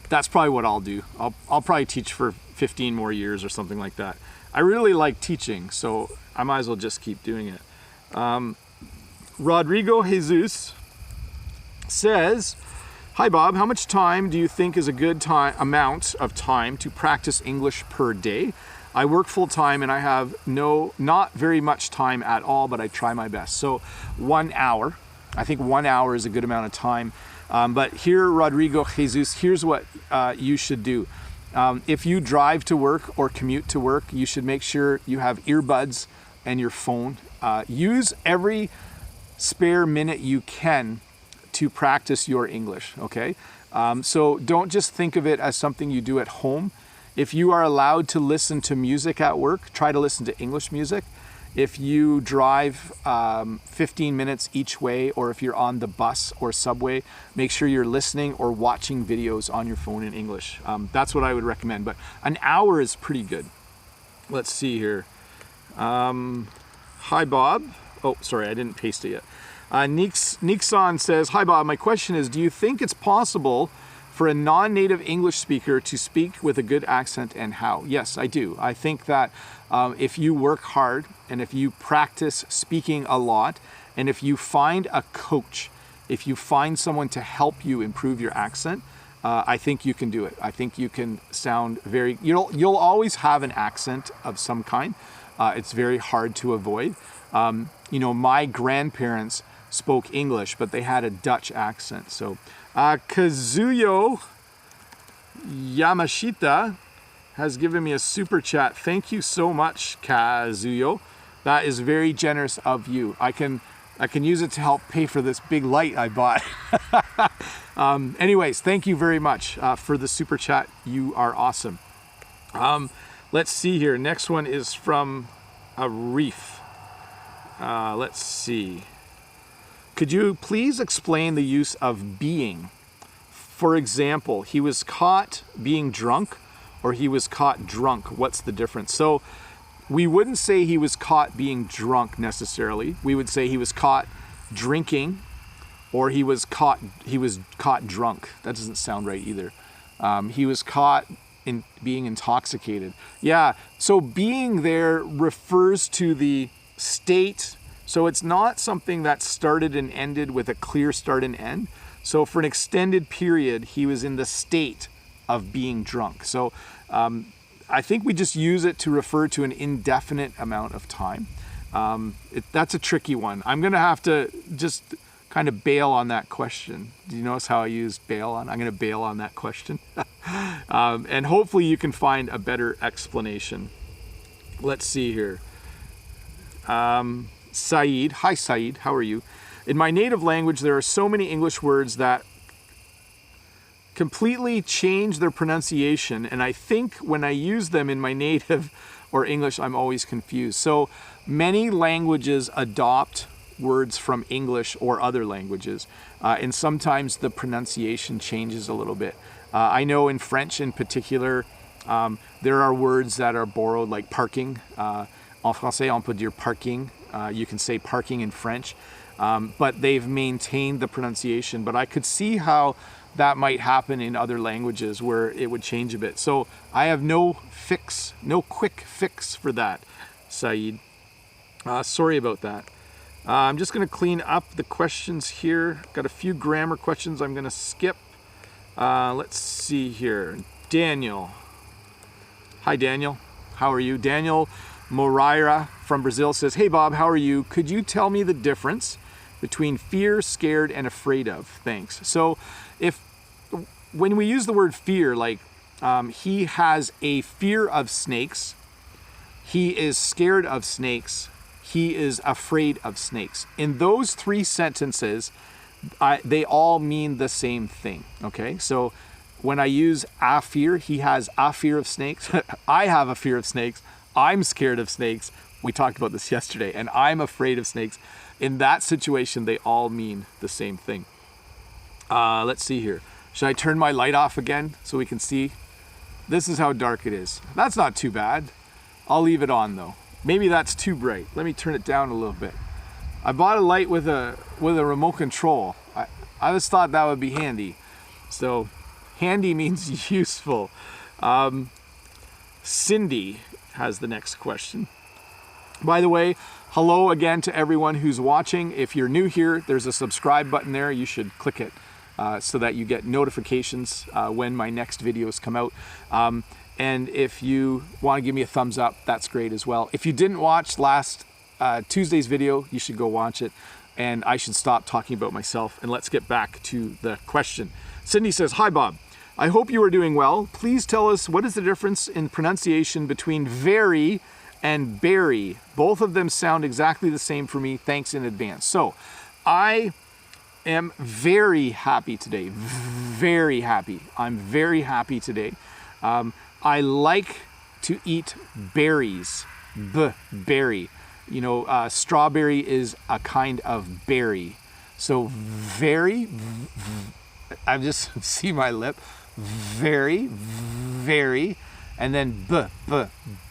A: that's probably what I'll do. I'll probably teach for 15 more years or something like that. I really like teaching, so I might as well just keep doing it. Rodrigo Jesus says, hi Bob, how much time do you think is a good amount of time to practice English per day? I work full time and I have not very much time at all, but I try my best. So 1 hour, I think 1 hour is a good amount of time. But here, Rodrigo Jesus, here's what you should do. If you drive to work or commute to work, you should make sure you have earbuds and your phone. Use every spare minute you can to practice your English, okay? So don't just think of it as something you do at home. If you are allowed to listen to music at work, try to listen to English music. If you drive 15 minutes each way, or if you're on the bus or subway, make sure you're listening or watching videos on your phone in English. That's what I would recommend, but an hour is pretty good. Let's see here. Hi, Bob. Oh, sorry, I didn't paste it yet. Nixon says, hi, Bob. My question is, do you think it's possible for a non-native English speaker to speak with a good accent, and how? Yes, I do. I think that if you work hard and if you practice speaking a lot, and if you find a coach, if you find someone to help you improve your accent, I think you can do it. I think you can sound you'll always have an accent of some kind. It's very hard to avoid. My grandparents spoke English, but they had a Dutch accent. So Kazuyo Yamashita has given me a super chat. Thank you so much, Kazuyo. That is very generous of you. I can use it to help pay for this big light I bought. Anyways, thank you very much for the super chat. You are awesome. Let's see here. Next one is from Arif. Let's see. Could you please explain the use of being? For example, he was caught being drunk, or he was caught drunk. What's the difference? So we wouldn't say he was caught being drunk necessarily. We would say he was caught drinking, or he was caught drunk. That doesn't sound right either. He was caught in being intoxicated. Yeah, so being there refers to the state. So it's not something that started and ended with a clear start and end. So for an extended period, he was in the state of being drunk. So I think we just use it to refer to an indefinite amount of time. That's a tricky one. I'm going to have to just kind of bail on that question. Do you notice how I used bail on? I'm going to bail on that question. And hopefully you can find a better explanation. Let's see here. Saeed. Hi, Saeed. How are you? In my native language, there are so many English words that completely change their pronunciation. And I think when I use them in my native or English, I'm always confused. So many languages adopt words from English or other languages. And sometimes the pronunciation changes a little bit. I know in French in particular, there are words that are borrowed, like parking. En français, on peut dire parking. You can say parking in French. But they've maintained the pronunciation. But I could see how that might happen in other languages where it would change a bit. So I have no quick fix for that, Saeed. Sorry about that. I'm just going to clean up the questions here. Got a few grammar questions I'm going to skip. Let's see here. Daniel. Hi, Daniel. How are you? Daniel Moreira from Brazil says, hey, Bob, how are you? Could you tell me the difference between fear, scared, and afraid of? Thanks. So when we use the word fear, like he has a fear of snakes, he is scared of snakes, he is afraid of snakes. In those three sentences, they all mean the same thing, okay? So when I use a fear, he has a fear of snakes. I have a fear of snakes. I'm scared of snakes. We talked about this yesterday, and I'm afraid of snakes. In that situation, they all mean the same thing. Let's see here. Should I turn my light off again so we can see? This is how dark it is. That's not too bad. I'll leave it on though. Maybe that's too bright. Let me turn it down a little bit. I bought a light with a remote control. I just thought that would be handy. So handy means useful. Cindy has the next question. By the way, hello again to everyone who's watching. If you're new here, there's a subscribe button there. You should click it so that you get notifications when my next videos come out. And if you want to give me a thumbs up, that's great as well. If you didn't watch last Tuesday's video, you should go watch it. And I should stop talking about myself and let's get back to the question. Cindy says, hi, Bob. I hope you are doing well. Please tell us what is the difference in pronunciation between very and berry. Both of them sound exactly the same for me. Thanks in advance. So I am very happy today. Very happy. I'm very happy today. I like to eat berries. Berry. You know, strawberry is a kind of berry. So very, I just see my lip. Very, and then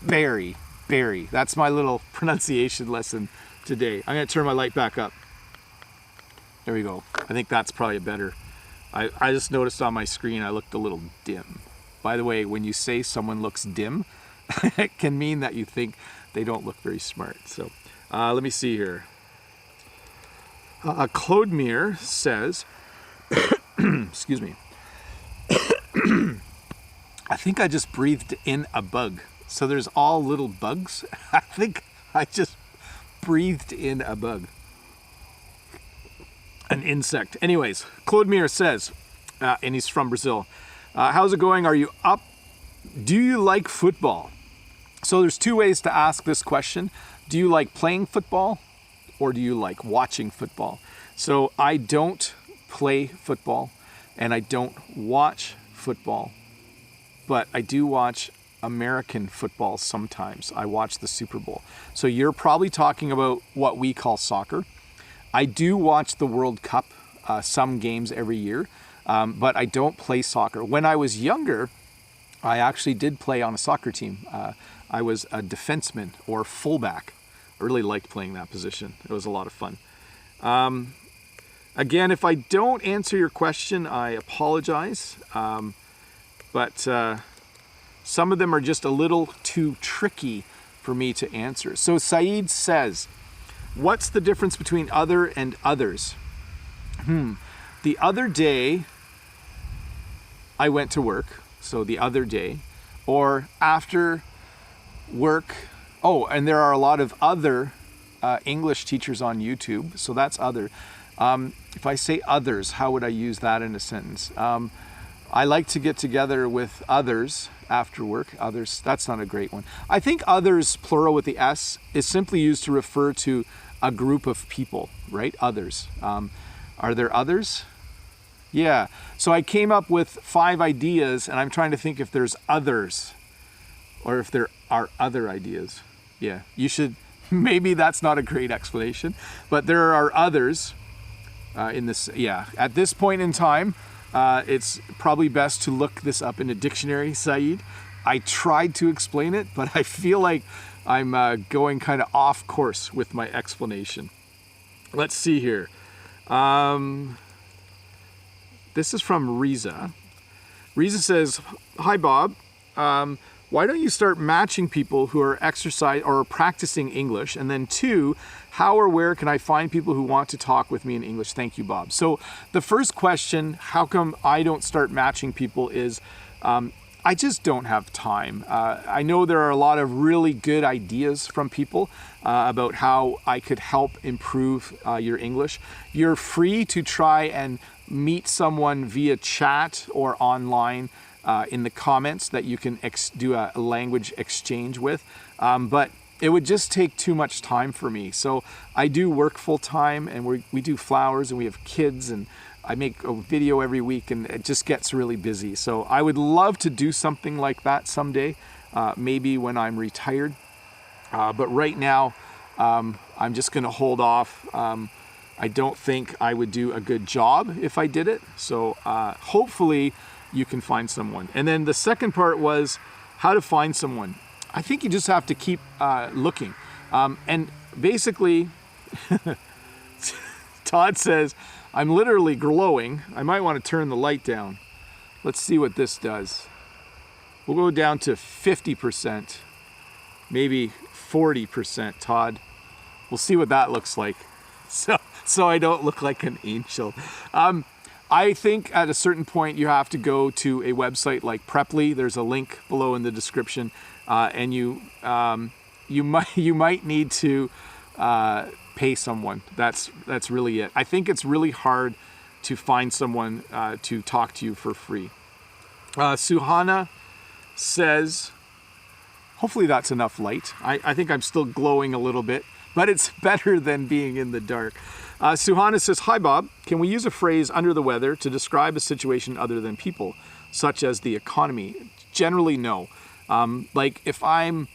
A: berry. Berry. That's my little pronunciation lesson today. I'm going to turn my light back up. There we go. I think that's probably better. I just noticed on my screen I looked a little dim. By the way, when you say someone looks dim, it can mean that you think they don't look very smart. So let me see here. Claude Mir says, excuse me. I think I just breathed in a bug. So there's all little bugs. I think I just breathed in a bug. An insect. Anyways, Claude Mir says, and he's from Brazil, how's it going? Are you up? Do you like football? So there's two ways to ask this question. Do you like playing football or do you like watching football? So I don't play football and I don't watch football, but I do watch American football sometimes. I watch the Super Bowl. So you're probably talking about what we call soccer. I do watch the World Cup, some games every year, but I don't play soccer. When I was younger, I actually did play on a soccer team. I was a defenseman or fullback. I really liked playing that position. It was a lot of fun. Again, if I don't answer your question, I apologize. But some of them are just a little too tricky for me to answer. So Saeed says, what's the difference between other and others? the other day I went to work. So the other day, or after work. Oh, and there are a lot of other English teachers on YouTube. So that's other. If I say others, how would I use that in a sentence? I like to get together with others after work. Others, that's not a great one. I think others, plural with the S, is simply used to refer to a group of people, right? Others. Are there others? Yeah. So I came up with 5 ideas, and I'm trying to think if there's others or if there are other ideas. Yeah. You should, maybe that's not a great explanation, but there are others in this. Yeah. At this point in time, it's probably best to look this up in a dictionary, Saeed. I tried to explain it, but I feel like I'm going kind of off course with my explanation. Let's see here. This is from Riza. Riza says, "Hi Bob, why don't you start matching people who are practicing English? And then 2, how or where can I find people who want to talk with me in English? Thank you, Bob." So the first question, how come I don't start matching people, is I just don't have time. I know there are a lot of really good ideas from people about how I could help improve your English. You're free to try and meet someone via chat or online in the comments that you can do a language exchange with. But it would just take too much time for me. So I do work full time, and we do flowers, and we have kids, and I make a video every week, and it just gets really busy. So I would love to do something like that someday, maybe when I'm retired. But right now, I'm just going to hold off. I don't think I would do a good job if I did it. So hopefully you can find someone. And then the second part was how to find someone. I think you just have to keep looking. And basically, Todd says, "I'm literally glowing. I might want to turn the light down." Let's see what this does. We'll go down to 50%, maybe 40%, Todd. We'll see what that looks like. So I don't look like an angel. I think at a certain point you have to go to a website like Preply. There's a link below in the description, and you might need to pay someone. That's really it. I think it's really hard to find someone to talk to you for free. Suhana says, hopefully that's enough light. I think I'm still glowing a little bit, but it's better than being in the dark. Suhana says, "Hi Bob, can we use a phrase 'under the weather' to describe a situation other than people, such as the economy?" Generally, no. Like if I'm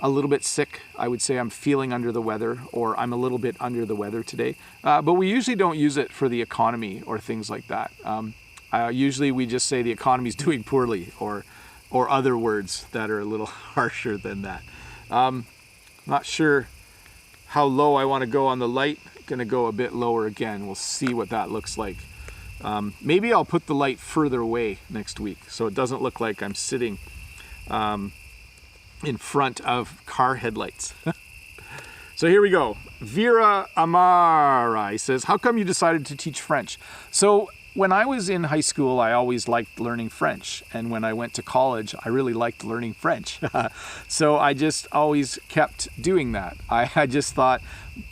A: a little bit sick, I would say I'm feeling under the weather, or I'm a little bit under the weather today. But we usually don't use it for the economy or things like that. Usually we just say the economy's doing poorly, or other words that are a little harsher than that. Not sure how low I want to go on the light. Going to go a bit lower again. We'll see what that looks like. Maybe I'll put the light further away next week so it doesn't look like I'm sitting in front of car headlights. So here we go. Vera Amarai says, "How come you decided to teach French?" So when I was in high school, I always liked learning French. And when I went to college, I really liked learning French. So I just always kept doing that. I just thought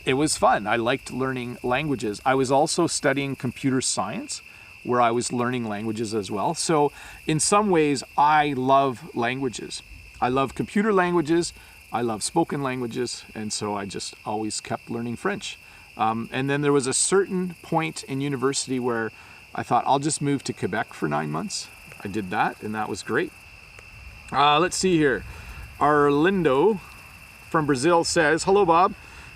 A: it was fun. I liked learning languages. I was also studying computer science, where I was learning languages as well. So in some ways, I love languages. I love computer languages. I love spoken languages. And so I just always kept learning French. And then there was a certain point in university where I thought I'll just move to Quebec for 9 months. I did that, and that was great. Let's see here. Arlindo from Brazil says, "Hello, Bob."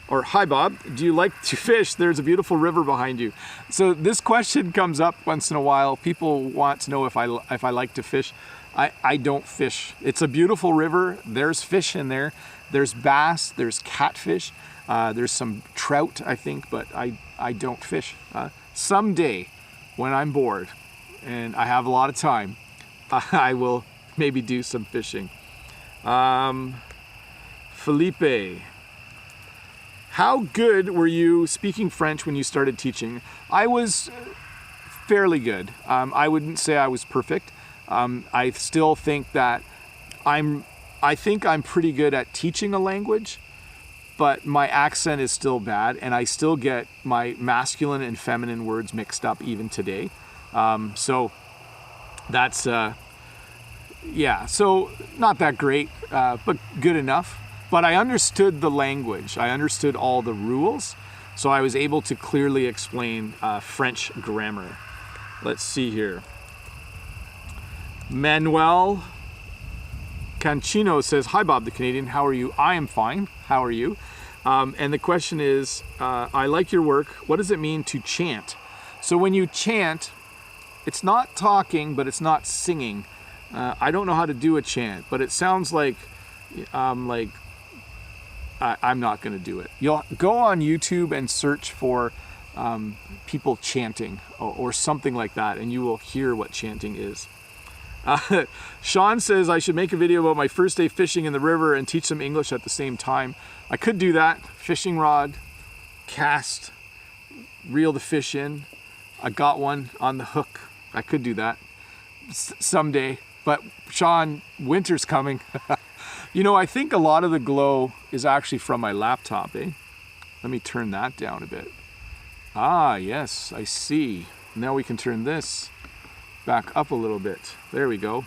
A: Or, "Hi, Bob. Do you like to fish? There's a beautiful river behind you." So this question comes up once in a while. People want to know if I like to fish. I don't fish. It's a beautiful river. There's fish in there. There's bass. There's catfish. There's some trout, I think, but I don't fish. Someday, when I'm bored and I have a lot of time, I will maybe do some fishing. Felipe, how good were you speaking French when you started teaching? I was fairly good. I wouldn't say I was perfect. I still think that I think I'm pretty good at teaching a language, but my accent is still bad, and I still get my masculine and feminine words mixed up even today. So that's, yeah, so not that great, but good enough. But I understood the language. I understood all the rules, so I was able to clearly explain French grammar. Let's see here. Manuel Cancino says, "Hi Bob the Canadian, how are you?" I am fine. How are you? And the question is, I like your work. What does it mean to chant? So when you chant, it's not talking, but it's not singing. I don't know how to do a chant, but it sounds like I'm not going to do it. You'll go on YouTube and search for people chanting or something like that, and you will hear what chanting is. Sean says I should make a video about my first day fishing in the river and teach them English at the same time. I could do that. Fishing rod, cast, reel the fish in. I got one on the hook. I could do that someday. But Sean, winter's coming. You know, I think a lot of the glow is actually from my laptop, eh? Let me turn that down a bit. Ah, yes, I see. Now we can turn this back up a little bit. There we go.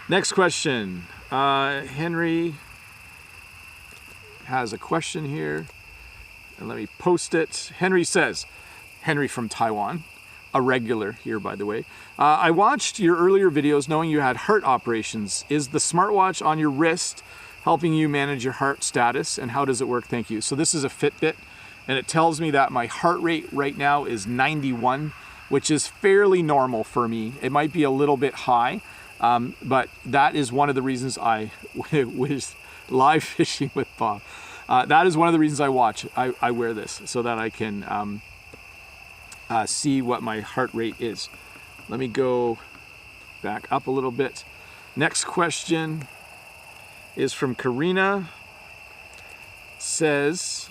A: Next question. Henry has a question here. And let me post it. Henry says, Henry from Taiwan, a regular here, by the way. I watched your earlier videos knowing you had heart operations. Is the smartwatch on your wrist helping you manage your heart status? And how does it work? Thank you. So this is a Fitbit, and it tells me that my heart rate right now is 91, which is fairly normal for me. It might be a little bit high, but that is one of the reasons I was live fishing with Bob. That is one of the reasons I wear this, so that I can see what my heart rate is. Let me go back up a little bit. Next question is from Karina. Says,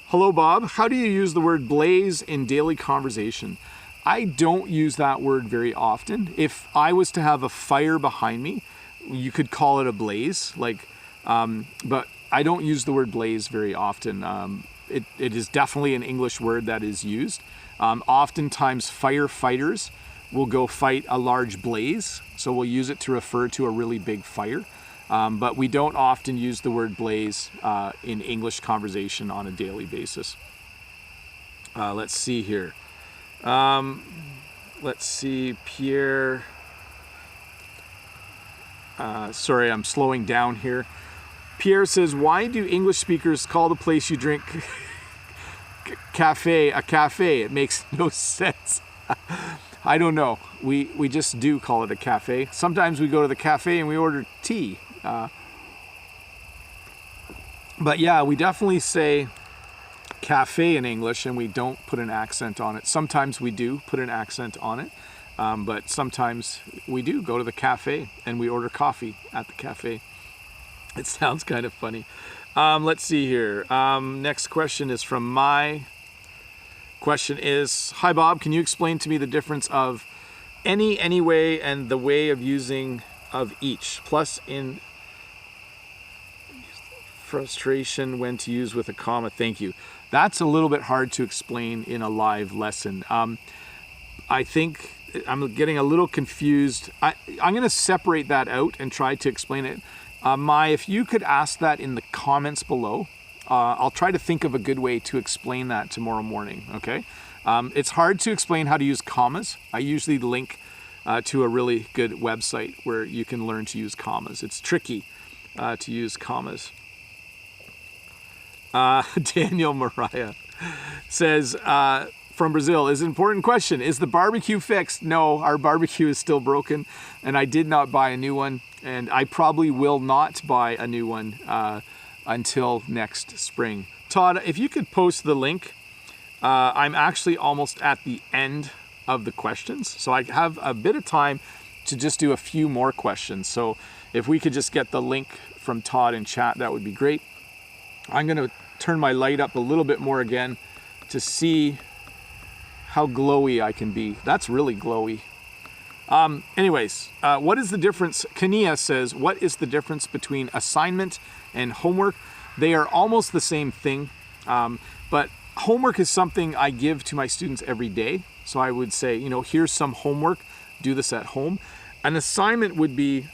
A: "Hello Bob, how do you use the word blaze in daily conversation?" I don't use that word very often. If I was to have a fire behind me, you could call it a blaze, but I don't use the word blaze very often. It is definitely an English word that is used. Oftentimes firefighters will go fight a large blaze, so we'll use it to refer to a really big fire. But we don't often use the word blaze in English conversation on a daily basis. Let's see here. Let's see, Pierre. Sorry, I'm slowing down here. Pierre says, "Why do English speakers call the place you drink cafe a cafe? It makes no sense." I don't know. We just do call it a cafe. Sometimes we go to the cafe and we order tea. But yeah, we definitely say cafe in English, and we don't put an accent on it. Sometimes we do put an accent on it, but sometimes we do go to the cafe and we order coffee at the cafe. It sounds kind of funny. Let's see here. Next question is from Mai. Question is, "Hi Bob, can you explain to me the difference of any, anyway, and the way of using of each, plus in frustration when to use with a comma? Thank you." That's a little bit hard to explain in a live lesson. I think I'm getting a little confused. I'm going to separate that out and try to explain it. Mai, if you could ask that in the comments below, I'll try to think of a good way to explain that tomorrow morning, okay? It's hard to explain how to use commas. I usually link to a really good website where you can learn to use commas. It's tricky to use commas. Daniel Mariah says, from Brazil, "Is an important question. Is the barbecue fixed?" No, our barbecue is still broken, and I did not buy a new one, and I probably will not buy a new one until next spring. Todd, if you could post the link. I'm actually almost at the end of the questions, so I have a bit of time to just do a few more questions. So if we could just get the link from Todd in chat, that would be great. I'm going to turn my light up a little bit more again to see how glowy I can be. That's really glowy. Anyways, what is the difference? Kania says, what is the difference between assignment and homework? They are almost the same thing, but homework is something I give to my students every day. So I would say, here's some homework, do this at home. An assignment would be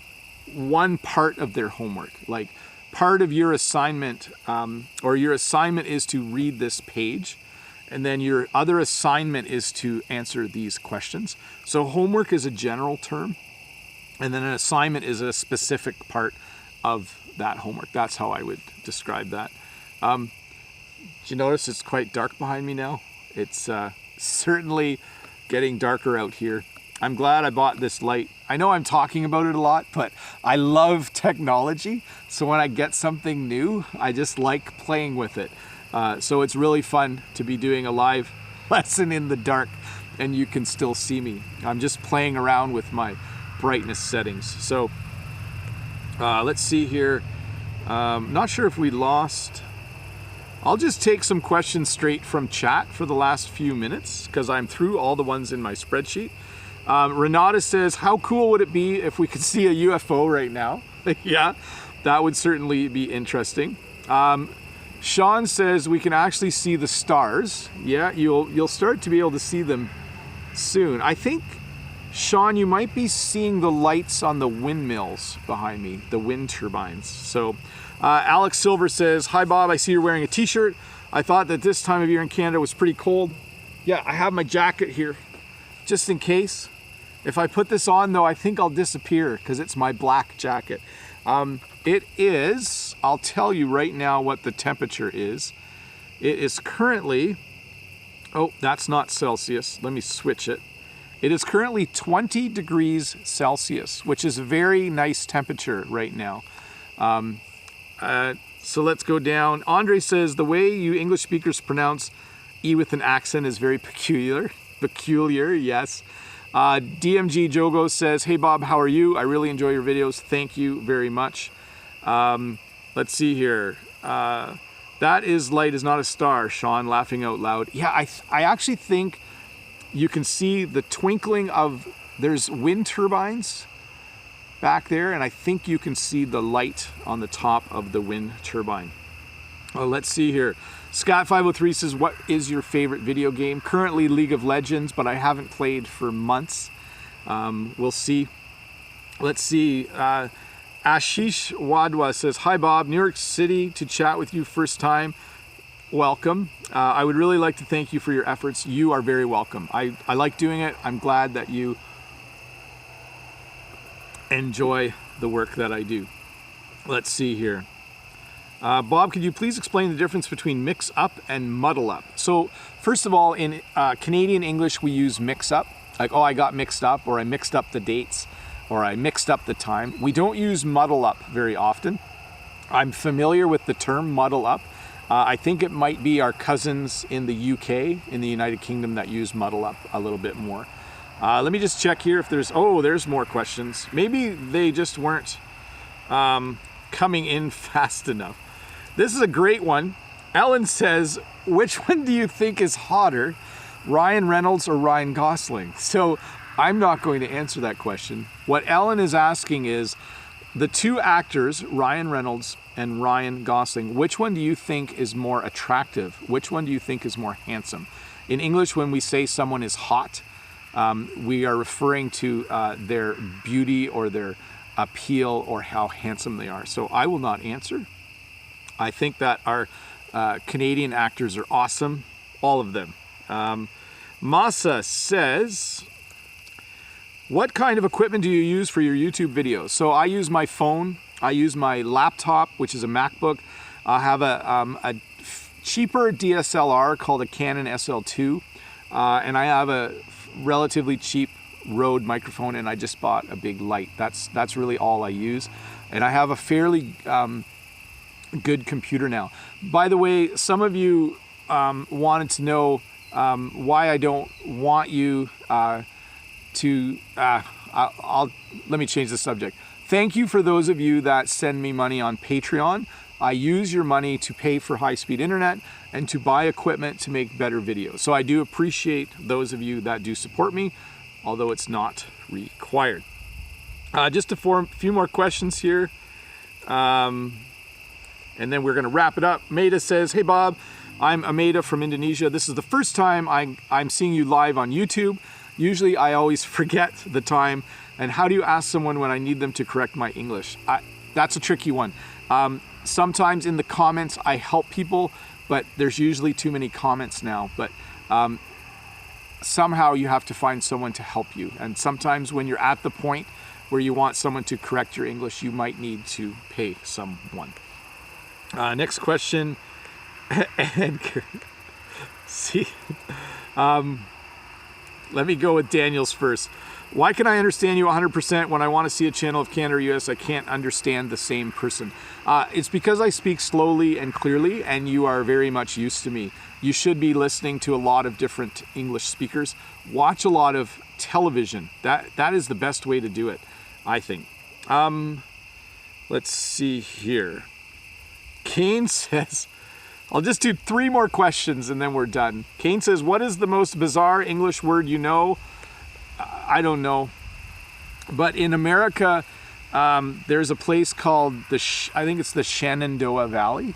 A: one part of their homework. Like part of your assignment, or your assignment is to read this page. And then your other assignment is to answer these questions. So homework is a general term, and then an assignment is a specific part of that homework. That's how I would describe that. Do you notice it's quite dark behind me now? It's certainly getting darker out here. I'm glad I bought this light. I know I'm talking about it a lot, but I love technology. So when I get something new, I just like playing with it. So it's really fun to be doing a live lesson in the dark and you can still see me. I'm just playing around with my brightness settings. So let's see here. Not sure if we lost. I'll just take some questions straight from chat for the last few minutes because I'm through all the ones in my spreadsheet. Renata says, how cool would it be if we could see a UFO right now? Yeah, that would certainly be interesting. Sean says we can actually see the stars. Yeah, you'll start to be able to see them soon. I think, Sean, you might be seeing the lights on the windmills behind me, the wind turbines. So Alex Silver says, hi Bob, I see you're wearing a t-shirt. I thought that this time of year in Canada was pretty cold. Yeah, I have my jacket here, just in case. If I put this on though, I think I'll disappear because it's my black jacket. It is, I'll tell you right now what the temperature is. It is currently, oh, that's not Celsius. Let me switch it. It is currently 20 degrees Celsius, which is a very nice temperature right now. So let's go down. Andre says, the way you English speakers pronounce E with an accent is very peculiar. Peculiar, yes. DMG Jogo says, hey Bob, how are you? I really enjoy your videos. Thank you very much. Let's see here. That is light is not a star, Sean, laughing out loud. Yeah, I actually think you can see the twinkling of, there's wind turbines back there, and I think you can see the light on the top of the wind turbine. Let's see here. Scott503 says, what is your favorite video game? Currently League of Legends, but I haven't played for months. We'll see. Let's see. Ashish Wadwa says, hi Bob, New York City to chat with you first time. Welcome. I would really like to thank you for your efforts. You are very welcome. I like doing it. I'm glad that you enjoy the work that I do. Let's see here. Bob, could you please explain the difference between mix up and muddle up? So first of all, in Canadian English, we use mix up. Like, oh, I got mixed up, or I mixed up the dates, or I mixed up the time. We don't use muddle up very often. I'm familiar with the term muddle up. I think it might be our cousins in the UK, in the United Kingdom, that use muddle up a little bit more. Let me just check here if there's, oh, there's more questions. Maybe they just weren't coming in fast enough. This is a great one. Ellen says, which one do you think is hotter, Ryan Reynolds or Ryan Gosling? So I'm not going to answer that question. What Ellen is asking is, the two actors, Ryan Reynolds and Ryan Gosling, which one do you think is more attractive? Which one do you think is more handsome? In English, when we say someone is hot, we are referring to their beauty or their appeal or how handsome they are. So I will not answer. I think that our Canadian actors are awesome, all of them. Masa says, what kind of equipment do you use for your YouTube videos? So I use my phone, I use my laptop, which is a MacBook. I have a cheaper DSLR called a Canon SL2, and I have a relatively cheap Rode microphone, and I just bought a big light. That's really all I use. And I have a fairly good computer now. By the way, some of you wanted to know why I don't want you to, let me change the subject. Thank you for those of you that send me money on Patreon. I use your money to pay for high-speed internet and to buy equipment to make better videos. So I do appreciate those of you that do support me, although it's not required. Just a few more questions here. And then we're gonna wrap it up. Maida says, hey Bob, I'm Ameda from Indonesia. This is the first time I'm seeing you live on YouTube. Usually I always forget the time. And how do you ask someone when I need them to correct my English? That's a tricky one. Sometimes in the comments I help people, but there's usually too many comments now. But somehow you have to find someone to help you. And sometimes when you're at the point where you want someone to correct your English, you might need to pay someone. Next question. Edgar. See, let me go with Daniel's first. Why can I understand you 100% when I want to see a channel of Canada or US? I can't understand the same person. It's because I speak slowly and clearly, and you are very much used to me. You should be listening to a lot of different English speakers. Watch a lot of television. That is the best way to do it, I think. Let's see here. Kane says, I'll just do 3 more questions and then we're done. Kane says, what is the most bizarre English word you know? I don't know. But in America, there's a place called I think it's the Shenandoah Valley.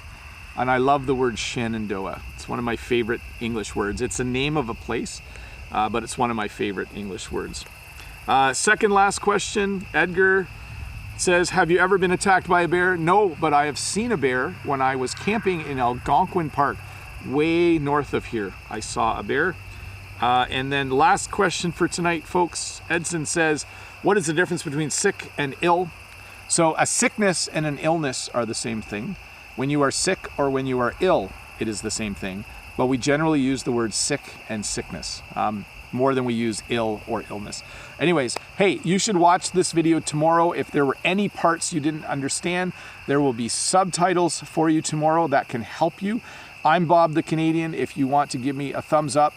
A: And I love the word Shenandoah. It's one of my favorite English words. It's a name of a place, but it's one of my favorite English words. Second last question, Edgar says, have you ever been attacked by a bear? No, but I have seen a bear when I was camping in Algonquin Park, way north of here. I saw a bear. And then last question for tonight, folks. Edson says, what is the difference between sick and ill? So a sickness and an illness are the same thing. When you are sick or when you are ill, it is the same thing. But we generally use the word sick and sickness more than we use ill or illness. Anyways, hey, you should watch this video tomorrow. If there were any parts you didn't understand, there will be subtitles for you tomorrow that can help you. I'm Bob the Canadian. If you want to give me a thumbs up,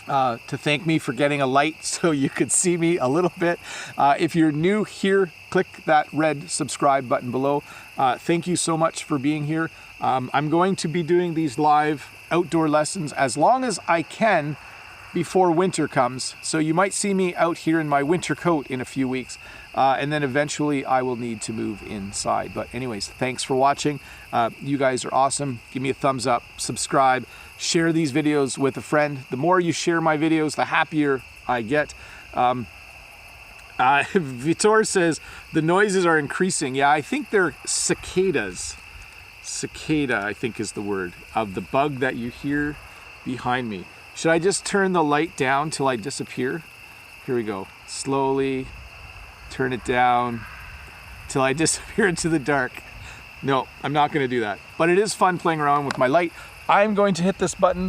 A: to thank me for getting a light so you could see me a little bit. If you're new here, click that red subscribe button below. Thank you so much for being here. I'm going to be doing these live outdoor lessons as long as I can before winter comes. So you might see me out here in my winter coat in a few weeks. And then eventually I will need to move inside. But anyways, thanks for watching. You guys are awesome. Give me a thumbs up, subscribe, share these videos with a friend. The more you share my videos, the happier I get. Vitor says, the noises are increasing. Yeah, I think they're cicadas. Cicada, I think is the word, of the bug that you hear behind me. Should I just turn the light down till I disappear? Here we go. Slowly turn it down till I disappear into the dark. No, I'm not going to do that. But it is fun playing around with my light. I'm going to hit this button